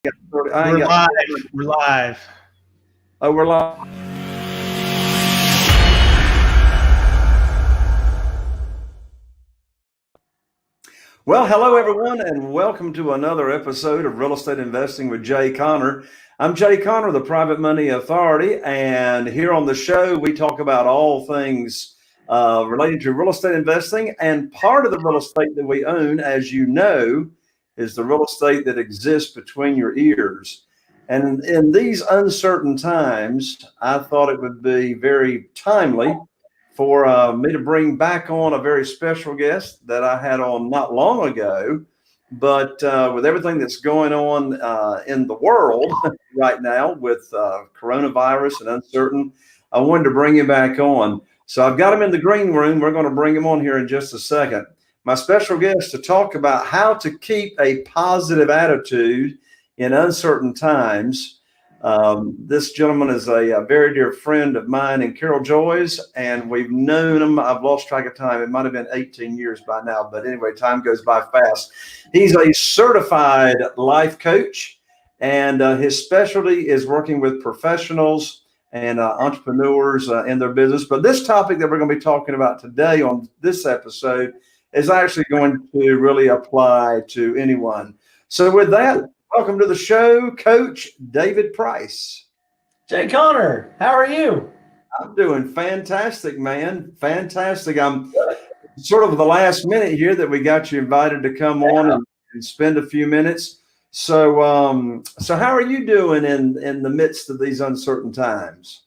I ain't We're got. live. We're live. Oh, we're live. Well, hello everyone, and welcome to another episode of Real Estate Investing with Jay Conner. I'm Jay Conner, the Private Money Authority, and here on the show we talk about all things related to real estate investing. And part of the real estate that we own, as you know, is the real estate that exists between your ears. And in these uncertain times, I thought it would be very timely for me to bring back on a very special guest that I had on not long ago. But with everything that's going on in the world right now with coronavirus and uncertain, I wanted to bring him back on. So I've got him in the green room. We're going to bring him on here in just a second. My special guest to talk about how to keep a positive attitude in uncertain times. This gentleman is a very dear friend of mine and Carol Joy's, and we've known him. I've lost track of time. It might have been 18 years by now, but anyway, time goes by fast. He's a certified life coach, and his specialty is working with professionals and entrepreneurs in their business. But this topic that we're going to be talking about today on this episode is actually going to really apply to anyone. So with that, welcome to the show, Coach David Price. Jay Conner, how are you? I'm doing fantastic, man. Fantastic. I'm sort of the last minute here that we got you invited to come on and spend a few minutes. So how are you doing in the midst of these uncertain times?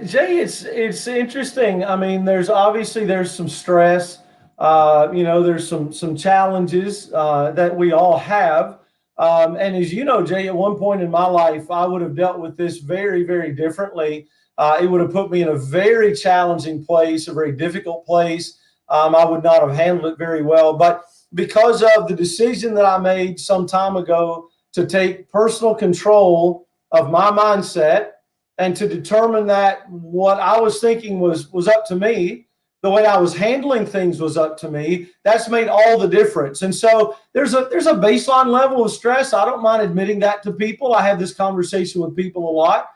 Jay, it's interesting. I mean, there's some stress. There's some challenges that we all have. And as you know, Jay, at one point in my life, I would have dealt with this very, very differently. It would have put me in a very challenging place, a very difficult place. I would not have handled it very well. But because of the decision that I made some time ago to take personal control of my mindset and to determine that what I was thinking was up to me, the way I was handling things was up to me, that's made all the difference. And so there's a baseline level of stress. I don't mind admitting that to people. I have this conversation with people a lot.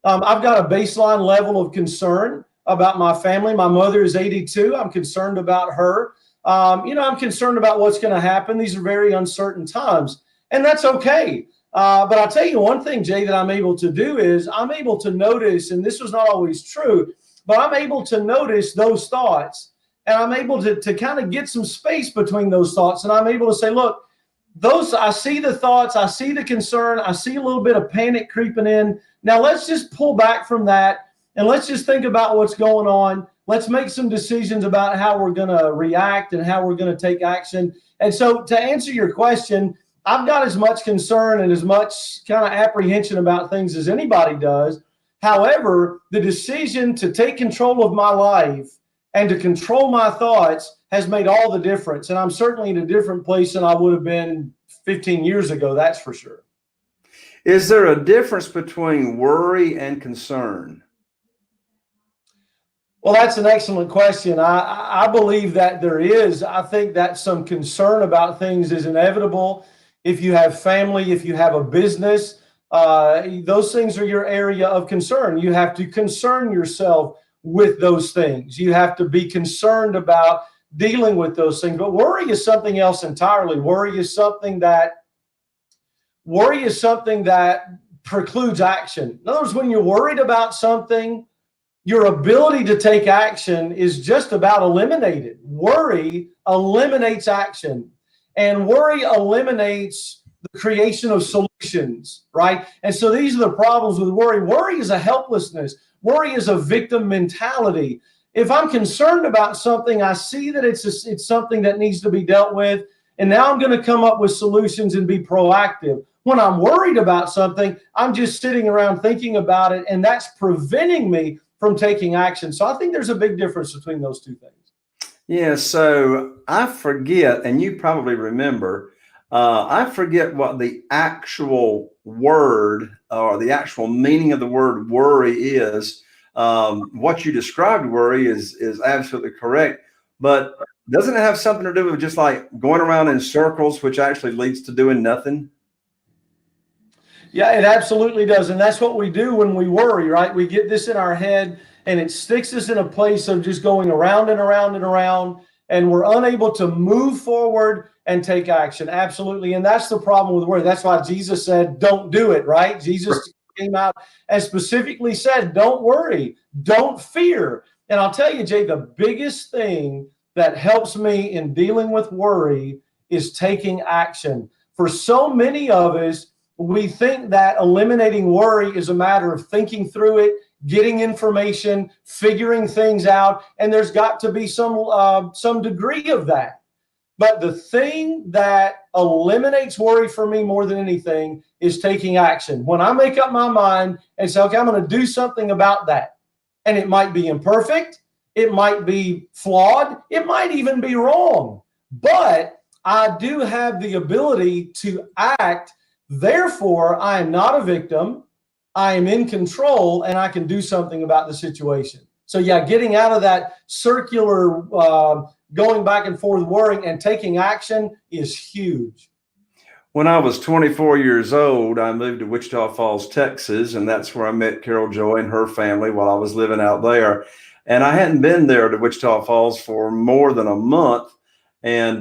I've got a baseline level of concern about my family. My mother is 82. I'm concerned about her. I'm concerned about what's going to happen. These are very uncertain times, and that's okay. But I'll tell you one thing, Jay, that I'm able to do is I'm able to notice, and this was not always true, but I'm able to notice those thoughts, and I'm able to kind of get some space between those thoughts. And I'm able to say, look, I see the thoughts, I see the concern, I see a little bit of panic creeping in. Now let's just pull back from that and let's just think about what's going on. Let's make some decisions about how we're going to react and how we're going to take action. And so to answer your question, I've got as much concern and as much kind of apprehension about things as anybody does. However, the decision to take control of my life and to control my thoughts has made all the difference. And I'm certainly in a different place than I would have been 15 years ago, that's for sure. Is there a difference between worry and concern? Well, that's an excellent question. I believe that there is. I think that some concern about things is inevitable. If you have family, if you have a business, those things are your area of concern. You have to concern yourself with those things. You have to be concerned about dealing with those things. But worry is something else entirely. Worry is something that precludes action. In other words, when you're worried about something, your ability to take action is just about eliminated. Worry eliminates action, and worry eliminates the creation of solutions, right? And so these are the problems with worry. Worry is a helplessness. Worry is a victim mentality. If I'm concerned about something, I see that it's something that needs to be dealt with, and now I'm going to come up with solutions and be proactive. When I'm worried about something, I'm just sitting around thinking about it, and that's preventing me from taking action. So I think there's a big difference between those two things. Yeah, so I forget, and you probably remember, I forget what the actual word or the actual meaning of the word worry is. What you described worry is absolutely correct, but doesn't it have something to do with just like going around in circles, which actually leads to doing nothing? Yeah, it absolutely does. And that's what we do when we worry, right? We get this in our head and it sticks us in a place of just going around and around and around, and we're unable to move forward and take action. Absolutely. And that's the problem with worry. That's why Jesus said, don't do it, right? Jesus came out and specifically said, don't worry, don't fear. And I'll tell you, Jay, the biggest thing that helps me in dealing with worry is taking action. For so many of us, we think that eliminating worry is a matter of thinking through it, getting information, figuring things out, and there's got to be some degree of that. But the thing that eliminates worry for me more than anything is taking action. When I make up my mind and say, okay, I'm going to do something about that, and it might be imperfect, it might be flawed, it might even be wrong, but I do have the ability to act. Therefore, I am not a victim. I am in control, and I can do something about the situation. So yeah, getting out of that circular going back and forth worrying and taking action is huge. When I was 24 years old, I moved to Wichita Falls, Texas, and that's where I met Carol Joy and her family while I was living out there. And I hadn't been there to Wichita Falls for more than a month, and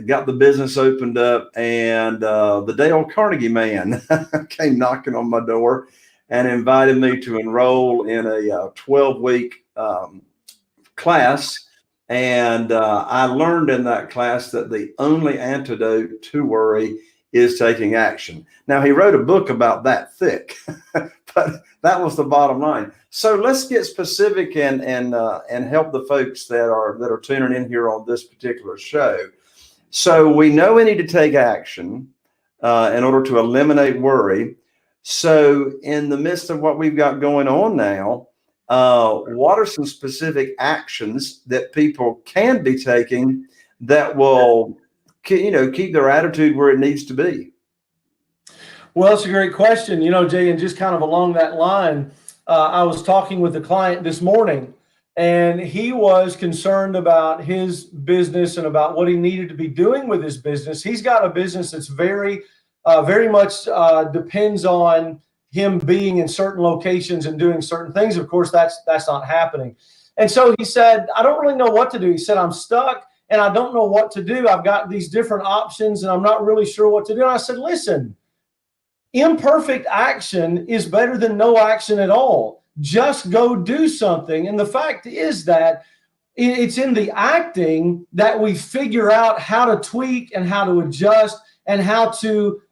got the business opened up, and the Dale Carnegie man came knocking on my door and invited me to enroll in a 12-week class. And I learned in that class that the only antidote to worry is taking action. Now, he wrote a book about that thick, but that was the bottom line. So let's get specific and help the folks that are tuning in here on this particular show. So we know we need to take action in order to eliminate worry. So in the midst of what we've got going on now, what are some specific actions that people can be taking that will, keep their attitude where it needs to be? Well, that's a great question. Jay, and just kind of along that line, I was talking with a client this morning, and he was concerned about his business and about what he needed to be doing with his business. He's got a business that's very much depends on him being in certain locations and doing certain things. Of course, that's not happening. And so he said, I don't really know what to do. He said, I'm stuck and I don't know what to do. I've got these different options and I'm not really sure what to do. And I said, listen, imperfect action is better than no action at all. Just go do something. And the fact is that it's in the acting that we figure out how to tweak and how to adjust and how to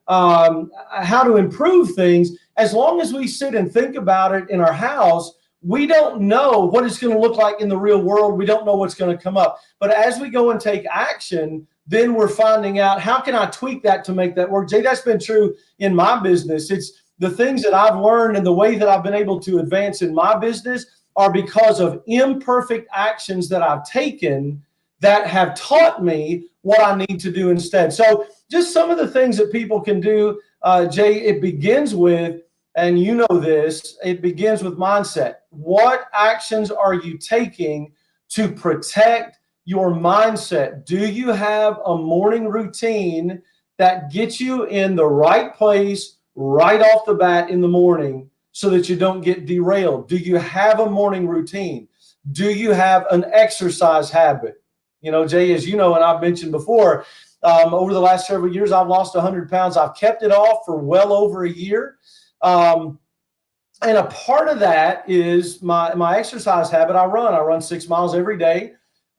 improve things. As long as we sit and think about it in our house, we don't know what it's going to look like in the real world. We don't know what's going to come up. But as we go and take action, then we're finding out, how can I tweak that to make that work? Jay, that's been true in my business. It's the things that I've learned and the way that I've been able to advance in my business are because of imperfect actions that I've taken that have taught me what I need to do instead. So just some of the things that people can do, Jay, it begins with, and you know this, it begins with mindset. What actions are you taking to protect your mindset? Do you have a morning routine that gets you in the right place right off the bat in the morning so that you don't get derailed? Do you have a morning routine? Do you have an exercise habit? Jay, as you know, and I've mentioned before, over the last several years, I've lost 100 pounds. I've kept it off for well over a year. And a part of that is my exercise habit. I run 6 miles every day.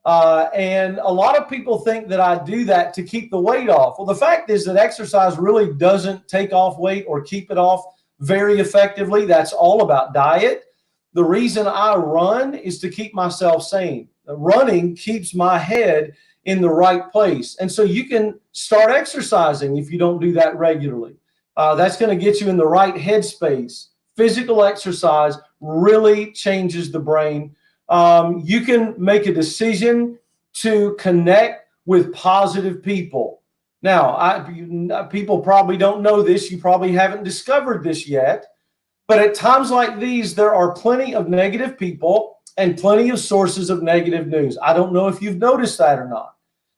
And a lot of people think that I do that to keep the weight off. Well, the fact is that exercise really doesn't take off weight or keep it off very effectively. That's all about diet. The reason I run is to keep myself sane. Running keeps my head in the right place. And so you can start exercising if you don't do that regularly. That's going to get you in the right headspace. Physical exercise really changes the brain. You can make a decision to connect with positive people. Now, people probably don't know this. You probably haven't discovered this yet. But at times like these, there are plenty of negative people and plenty of sources of negative news. I don't know if you've noticed that or not.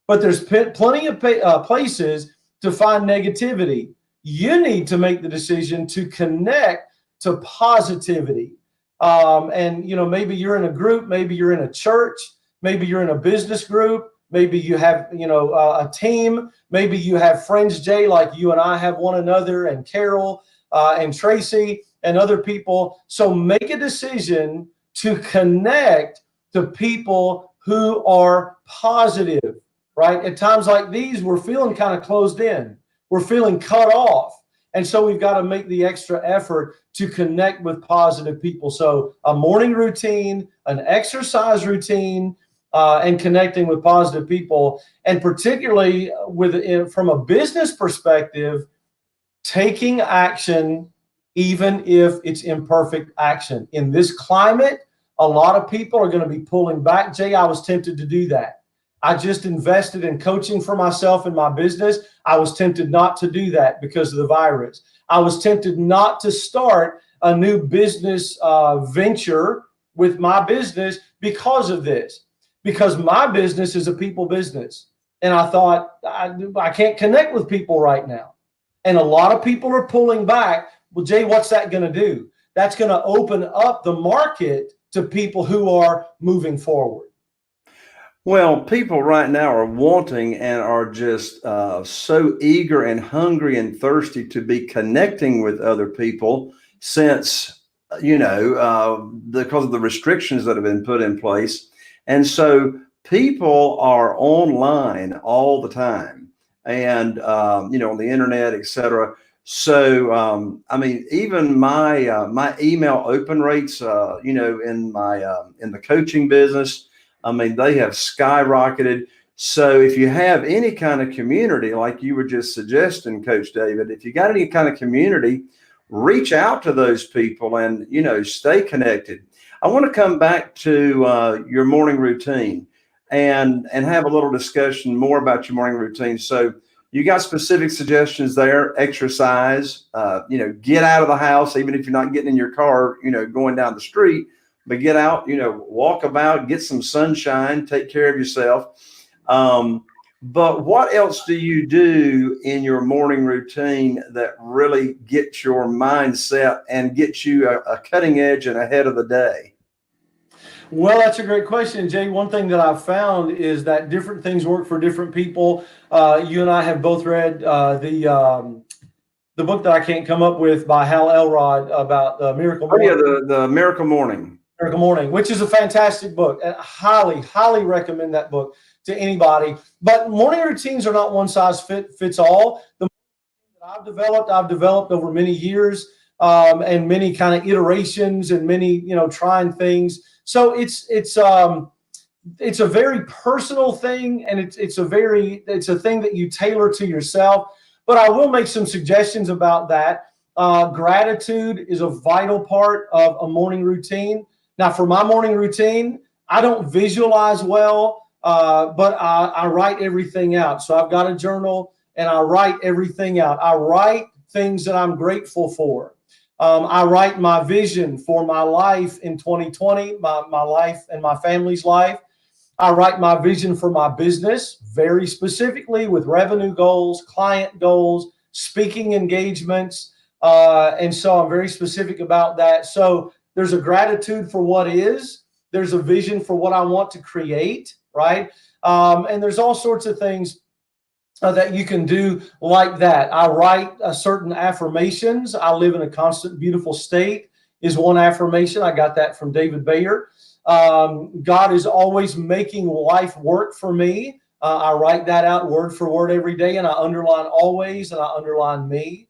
But there's plenty of places to find negativity. You need to make the decision to connect to positivity. And, maybe you're in a group, maybe you're in a church, maybe you're in a business group, maybe you have, a team, maybe you have friends, Jay, like you and I have one another, and Carol and Tracy and other people. So make a decision to connect to people who are positive, right? At times like these, we're feeling kind of closed in. We're feeling cut off. And so we've got to make the extra effort to connect with positive people. So a morning routine, an exercise routine, and connecting with positive people. And particularly from a business perspective, taking action, even if it's imperfect action. In this climate, a lot of people are going to be pulling back. Jay, I was tempted to do that. I just invested in coaching for myself in my business. I was tempted not to do that because of the virus. I was tempted not to start a new business venture with my business because of this, because my business is a people business. And I thought, I can't connect with people right now. And a lot of people are pulling back. Well, Jay, what's that going to do? That's going to open up the market to people who are moving forward. Well, people right now are wanting and are just so eager and hungry and thirsty to be connecting with other people since, because of the restrictions that have been put in place. And so people are online all the time and, on the internet, et cetera. So, even my email open rates, in the coaching business, they have skyrocketed. So if you have any kind of community, like you were just suggesting, Coach David, if you got any kind of community, reach out to those people and, stay connected. I want to come back to your morning routine and have a little discussion more about your morning routine. So you got specific suggestions there: exercise, get out of the house, even if you're not getting in your car, going down the street. But get out, walk about, get some sunshine, take care of yourself. But what else do you do in your morning routine that really gets your mindset and gets you a cutting edge and ahead of the day? Well, that's a great question, Jay. One thing that I've found is that different things work for different people. You and I have both read the book that I can't come up with by Hal Elrod about the Miracle Morning. Oh, yeah, the Miracle Morning. Miracle Morning, which is a fantastic book, and I highly, highly recommend that book to anybody. But morning routines are not one size fits all. The morning that I've developed over many years, and many kind of iterations and many, trying things. So it's a very personal thing, and it's a thing that you tailor to yourself. But I will make some suggestions about that. Gratitude is a vital part of a morning routine. Now, for my morning routine, I don't visualize well, but I write everything out. So I've got a journal and I write everything out. I write things that I'm grateful for. I write my vision for my life in 2020, my life and my family's life. I write my vision for my business very specifically with revenue goals, client goals, speaking engagements. And so I'm very specific about that. So there's a gratitude for what is. There's a vision for what I want to create, right? And there's all sorts of things that you can do like that. I write certain affirmations. I live in a constant, beautiful state is one affirmation. I got that from David Bayer. God is always making life work for me. I write that out word for word every day, and I underline always, and I underline me.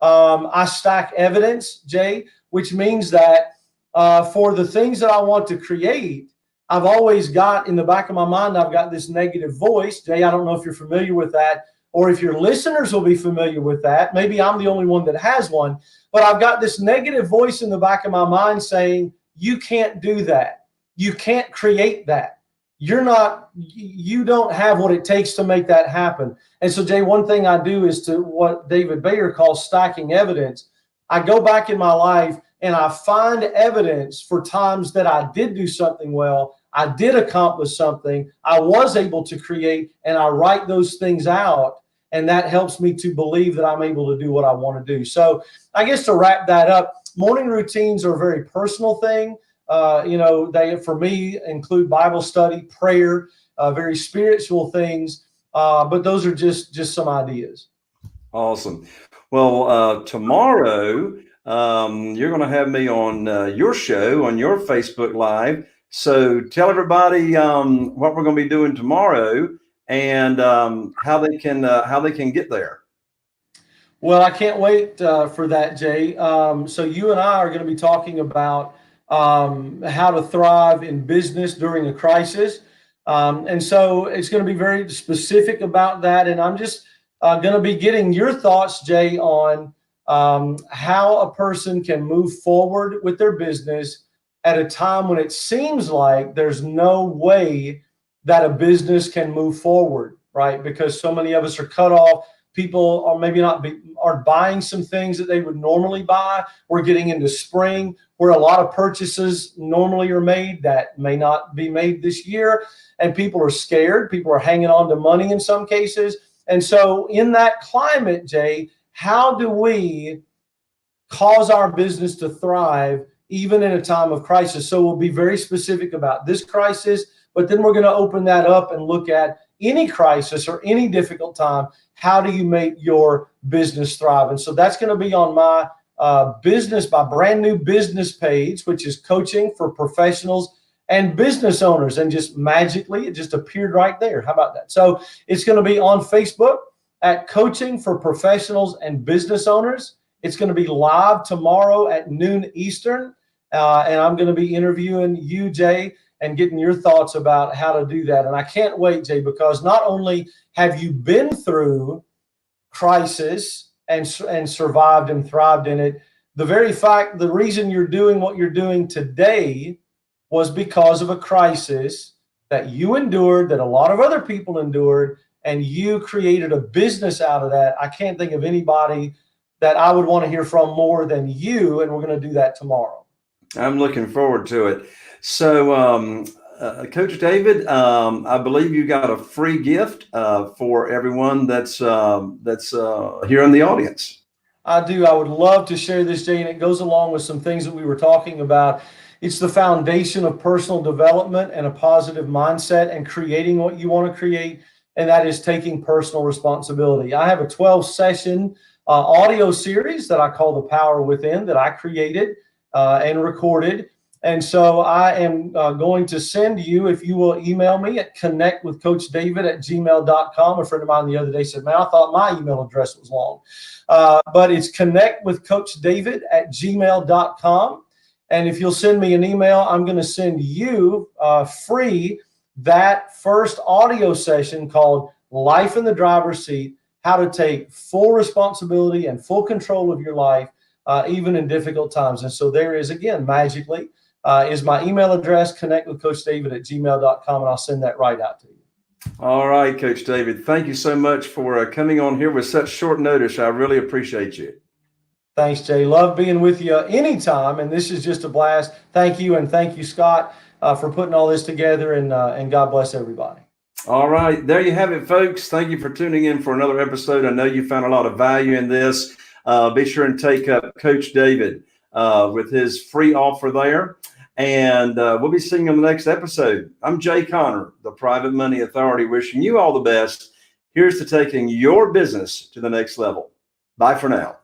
I stack evidence, Jay, which means that for the things that I want to create, I've always got in the back of my mind, I've got this negative voice. Jay, I don't know if you're familiar with that, or if your listeners will be familiar with that. Maybe I'm the only one that has one, but I've got this negative voice in the back of my mind saying, you can't do that. You can't create that. You don't have what it takes to make that happen. And so, Jay, one thing I do is to what David Bayer calls stacking evidence. I go back in my life and I find evidence for times that I did do something well, I did accomplish something, I was able to create, and I write those things out. And that helps me to believe that I'm able to do what I want to do. So I guess to wrap that up, morning routines are a very personal thing. They, for me, include Bible study, prayer, very spiritual things. But those are just some ideas. Awesome. Well, tomorrow, you're going to have me on your show, on your Facebook Live. So tell everybody what we're going to be doing tomorrow and how they can get there. Well, I can't wait for that, Jay. So you and I are going to be talking about how to thrive in business during a crisis. And so it's going to be very specific about that. And I'm just going to be getting your thoughts, Jay, on how a person can move forward with their business at a time when it seems like there's no way that a business can move forward, right? Because so many of us are cut off. People are maybe aren't buying some things that they would normally buy. We're getting into spring where a lot of purchases normally are made that may not be made this year. And people are scared. People are hanging on to money in some cases. And so in that climate, Jay, how do we cause our business to thrive even in a time of crisis? So we'll be very specific about this crisis, but then we're going to open that up and look at any crisis or any difficult time. How do you make your business thrive? And so that's going to be on my my brand new business page, which is Coaching for Professionals and Business Owners. And just magically, it just appeared right there. How about that? So it's going to be on Facebook at Coaching for Professionals and Business Owners. It's going to be live tomorrow at noon Eastern. And I'm going to be interviewing you, Jay, and getting your thoughts about how to do that. And I can't wait, Jay, because not only have you been through crisis and survived and thrived in it, the reason you're doing what you're doing today was because of a crisis that you endured, that a lot of other people endured, and you created a business out of that. I can't think of anybody that I would want to hear from more than you, and we're going to do that tomorrow. I'm looking forward to it. So, Coach David, I believe you got a free gift for everyone that's here in the audience. I do. I would love to share this, Jay, and it goes along with some things that we were talking about. It's the foundation of personal development and a positive mindset and creating what you want to create, and that is taking personal responsibility. I have a 12-session audio series that I call The Power Within that I created and recorded. And so I am going to send you, if you will email me at connectwithcoachdavid@gmail.com. A friend of mine the other day said, man, I thought my email address was long. But it's connectwithcoachdavid@gmail.com. And if you'll send me an email, I'm going to send you free that first audio session called Life in the Driver's Seat, how to take full responsibility and full control of your life, even in difficult times. And so there is, again, magically, is my email address, connectwithcoachdavid@gmail.com, and I'll send that right out to you. All right, Coach David, thank you so much for coming on here with such short notice. I really appreciate you. Thanks, Jay. Love being with you anytime, and this is just a blast. Thank you, and thank you, Scott, for putting all this together, and God bless everybody. All right, there you have it, folks. Thank you for tuning in for another episode. I know you found a lot of value in this. Be sure and take up Coach David with his free offer there. And we'll be seeing you on the next episode. I'm Jay Conner, the Private Money Authority, wishing you all the best. Here's to taking your business to the next level. Bye for now.